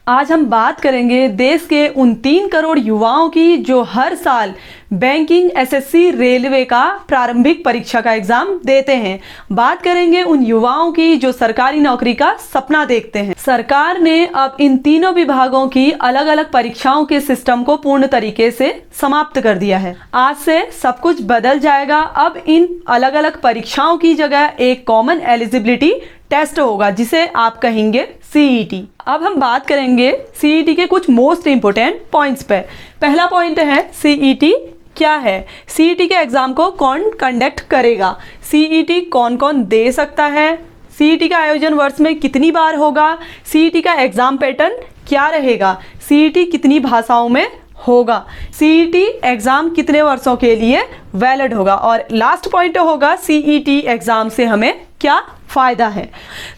आज हम बात करेंगे देश के उन 3 करोड़ युवाओं की जो हर साल बैंकिंग, एसएससी, रेलवे का प्रारंभिक परीक्षा का एग्जाम देते हैं। बात करेंगे उन युवाओं की जो सरकारी नौकरी का सपना देखते हैं। सरकार ने अब इन तीनों विभागों की अलग अलग परीक्षाओं के सिस्टम को पूर्ण तरीके से समाप्त कर दिया है। आज से सब कुछ बदल जाएगा। अब इन अलग अलग परीक्षाओं की जगह एक कॉमन एलिजिबिलिटी टेस्ट होगा जिसे आप कहेंगे सीईटी। अब हम बात करेंगे सीईटी के कुछ मोस्ट इंपोर्टेंट पॉइंट्स पे। पहला पॉइंट है सीईटी क्या है, सीईटी के एग्जाम को कौन कंडक्ट करेगा, सीईटी कौन कौन दे सकता है, सीईटी का आयोजन वर्ष में कितनी बार होगा, सीईटी का एग्जाम पैटर्न क्या रहेगा, सीईटी कितनी भाषाओं में होगा, सीईटी एग्जाम कितने वर्षों के लिए वैलिड होगा, और लास्ट पॉइंट होगा सीईटी एग्जाम से हमें क्या फ़ायदा है।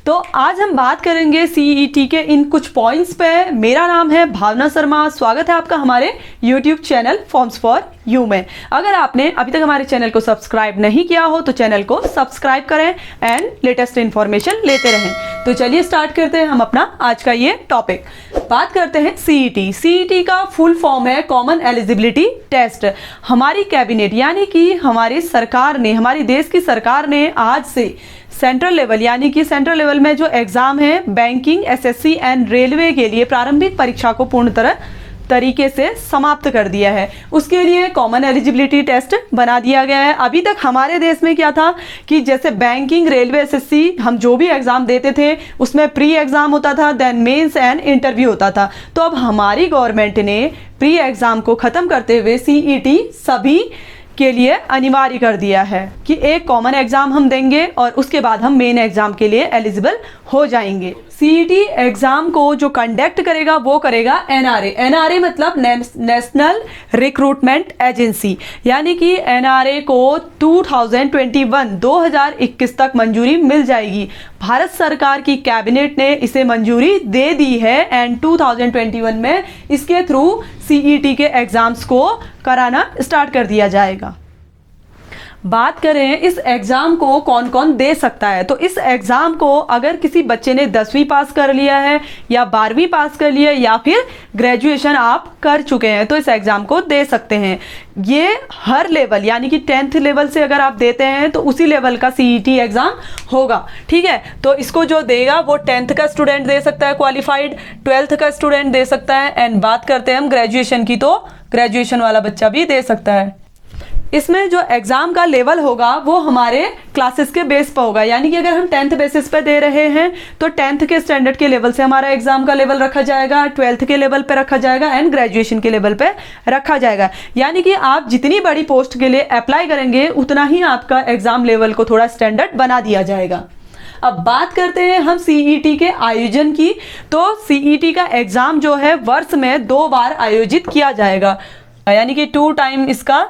तो आज हम बात करेंगे सीईटी के इन कुछ पॉइंट्स पे। मेरा नाम है भावना शर्मा, स्वागत है आपका हमारे YouTube channel forms for you में। अगर आपने अभी तक हमारे चैनल को सब्सक्राइब नहीं किया हो तो चैनल को सब्सक्राइब करें एंड लेटेस्ट इन्फॉर्मेशन लेते रहें। तो चलिए स्टार्ट करते हैं हम अपना आज का ये टॉपिक। बात करते हैं सीईटी। सीईटी का फुल फॉर्म है कॉमन एलिजिबिलिटी टेस्ट। हमारी कैबिनेट यानी कि हमारी सरकार ने, हमारी देश की सरकार ने आज से सेंट्रल लेवल यानी कि सेंट्रल लेवल में जो एग्जाम है बैंकिंग, एसएससी एंड रेलवे के लिए प्रारंभिक परीक्षा को पूर्ण तरीके से समाप्त कर दिया है। उसके लिए कॉमन एलिजिबिलिटी टेस्ट बना दिया गया है। अभी तक हमारे देश में क्या था कि जैसे बैंकिंग, रेलवे, एसएससी हम जो भी एग्जाम देते थे उसमें प्री एग्जाम होता था, देन मेंस एंड इंटरव्यू होता था। तो अब हमारी गवर्नमेंट ने प्री एग्जाम को खत्म करते हुए सीईटी सभी के लिए अनिवार्य कर दिया है कि एक कॉमन एग्जाम हम देंगे और उसके बाद हम मेन एग्जाम के लिए एलिजिबल हो जाएंगे। सीईटी एग्जाम को जो कंडक्ट करेगा वो करेगा एनआरए। एनआरए मतलब नेशनल रिक्रूटमेंट एजेंसी, यानी कि एनआरए को 2021 तक मंजूरी मिल जाएगी। भारत सरकार की कैबिनेट ने इसे मंजूरी दे दी है एंड 2021 में इसके थ्रू सीईटी के एग्जाम्स को कराना स्टार्ट कर दिया जाएगा। बात करें इस एग्ज़ाम को कौन कौन दे सकता है, तो इस एग्ज़ाम को अगर किसी बच्चे ने 10वीं पास कर लिया है या 12वीं पास कर लिया है या फिर ग्रेजुएशन आप कर चुके हैं तो इस एग्ज़ाम को दे सकते हैं। ये हर लेवल यानी कि 10th लेवल से अगर आप देते हैं तो उसी लेवल का सीईटी एग्ज़ाम होगा, ठीक है। तो इसको जो देगा वो 10th का स्टूडेंट दे सकता है क्वालिफाइड, 12th का स्टूडेंट दे सकता है एंड बात करते हैं हम ग्रेजुएशन की तो ग्रेजुएशन वाला बच्चा भी दे सकता है। इसमें जो एग्ज़ाम का लेवल होगा वो हमारे क्लासेस के बेस पर होगा, यानी कि अगर हम 10th बेसिस पर दे रहे हैं तो 10th के स्टैंडर्ड के लेवल से हमारा एग्ज़ाम का लेवल रखा जाएगा, 12th के लेवल पे रखा जाएगा एंड ग्रेजुएशन के लेवल पे रखा जाएगा। यानी कि आप जितनी बड़ी पोस्ट के लिए अप्लाई करेंगे उतना ही आपका एग्ज़ाम लेवल को थोड़ा स्टैंडर्ड बना दिया जाएगा। अब बात करते हैं हम सीईटी के आयोजन की। तो सीईटी का एग्ज़ाम जो है वर्ष में 2 बार आयोजित किया जाएगा, यानी कि 2 टाइम इसका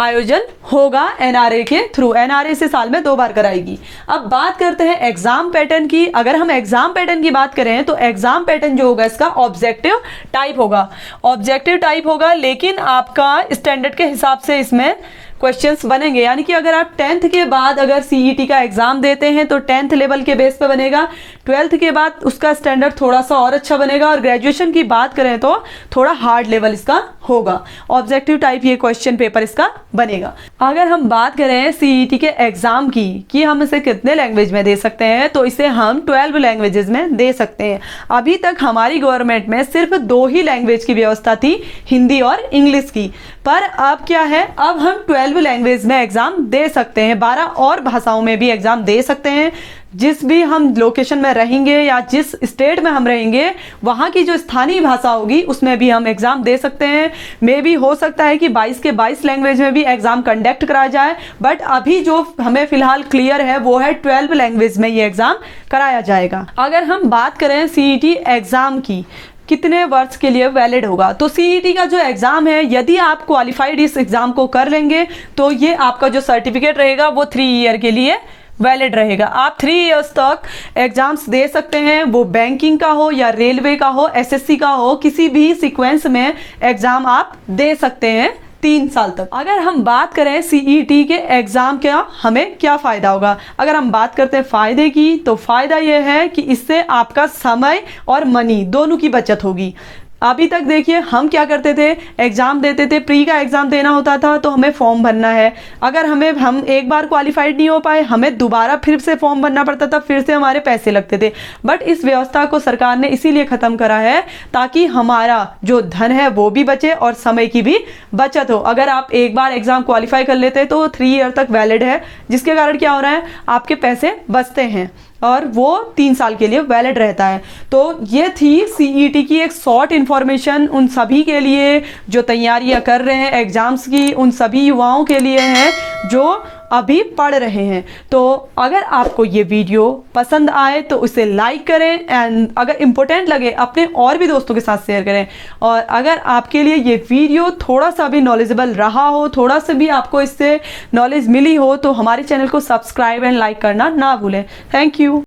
आयोजन होगा एनआरए के थ्रू। एनआरए से साल में 2 बार कराएगी। अब बात करते हैं एग्जाम पैटर्न की। अगर हम एग्जाम पैटर्न की बात करें तो एग्जाम पैटर्न जो होगा इसका ऑब्जेक्टिव टाइप होगा। ऑब्जेक्टिव टाइप होगा लेकिन आपका स्टैंडर्ड के हिसाब से इसमें क्वेश्चंस बनेंगे, यानी कि अगर आप 10th के बाद अगर सीईटी का एग्जाम देते हैं तो 10th लेवल के बेस पे बनेगा, 12th के बाद उसका स्टैंडर्ड थोड़ा सा और अच्छा बनेगा और ग्रेजुएशन की बात करें तो थोड़ा हार्ड लेवल इसका होगा। ऑब्जेक्टिव टाइप ये क्वेश्चन पेपर इसका बनेगा। अगर हम बात करें सीईटी के एग्जाम की कि हम इसे कितने लैंग्वेज में दे सकते हैं तो इसे हम 12 लैंग्वेजेस में दे सकते हैं। अभी तक हमारी गवर्नमेंट में सिर्फ 2 ही लैंग्वेज की व्यवस्था थी, हिंदी और इंग्लिश की, पर अब क्या है, अब हम 12 लैंग्वेज में एग्जाम दे सकते हैं, 12 और भाषाओं में भी एग्जाम दे सकते हैं। जिस भी हम लोकेशन में रहेंगे या जिस स्टेट में हम रहेंगे वहाँ की जो स्थानीय भाषा होगी उसमें भी हम एग्ज़ाम दे सकते हैं। मे भी हो सकता है कि 22 के 22 लैंग्वेज में भी एग्ज़ाम कंडक्ट कराया जाए, बट अभी जो हमें फ़िलहाल क्लियर है वो है 12 लैंग्वेज में ये एग्ज़ाम कराया जाएगा। अगर हम बात करें सीईटी एग्ज़ाम की कितने वर्ष के लिए वैलिड होगा, तो सीईटी का जो एग्ज़ाम है यदि आप क्वालिफाइड इस एग्ज़ाम को कर लेंगे तो ये आपका जो सर्टिफिकेट रहेगा वो 3 ईयर के लिए वैलिड रहेगा। आप 3 इयर्स तक एग्जाम्स दे सकते हैं, वो बैंकिंग का हो या रेलवे का हो, एसएससी का हो, किसी भी सीक्वेंस में एग्जाम आप दे सकते हैं 3 साल तक। अगर हम बात करें सीईटी के एग्ज़ाम का हमें क्या फ़ायदा होगा, अगर हम बात करते हैं फ़ायदे की, तो फ़ायदा यह है कि इससे आपका समय और मनी दोनों की बचत होगी। अभी तक देखिए हम क्या करते थे, एग्ज़ाम देते थे, प्री का एग्ज़ाम देना होता था तो हमें फॉर्म भरना है, अगर हम एक बार क्वालिफाइड नहीं हो पाए हमें दोबारा फिर से फॉर्म भरना पड़ता था, फिर से हमारे पैसे लगते थे। बट इस व्यवस्था को सरकार ने इसीलिए ख़त्म करा है ताकि हमारा जो धन है वो भी बचे और समय की भी बचत हो। अगर आप एक बार एग्ज़ाम क्वालिफाई कर लेते हैं तो 3 ईयर तक वैलिड है, जिसके कारण क्या हो रहा है, आपके पैसे बचते हैं और वो 3 साल के लिए वैलिड रहता है। तो ये थी सीईटी की एक शॉर्ट इन्फॉर्मेशन उन सभी के लिए जो तैयारियां कर रहे हैं एग्ज़ाम्स की, उन सभी युवाओं के लिए है जो अभी पढ़ रहे हैं। तो अगर आपको ये वीडियो पसंद आए तो उसे लाइक करें एंड अगर इम्पोर्टेंट लगे अपने और भी दोस्तों के साथ शेयर करें। और अगर आपके लिए ये वीडियो थोड़ा सा भी नॉलेजेबल रहा हो, थोड़ा सा भी आपको इससे नॉलेज मिली हो, तो हमारे चैनल को सब्सक्राइब एंड लाइक करना ना भूलें। Thank you.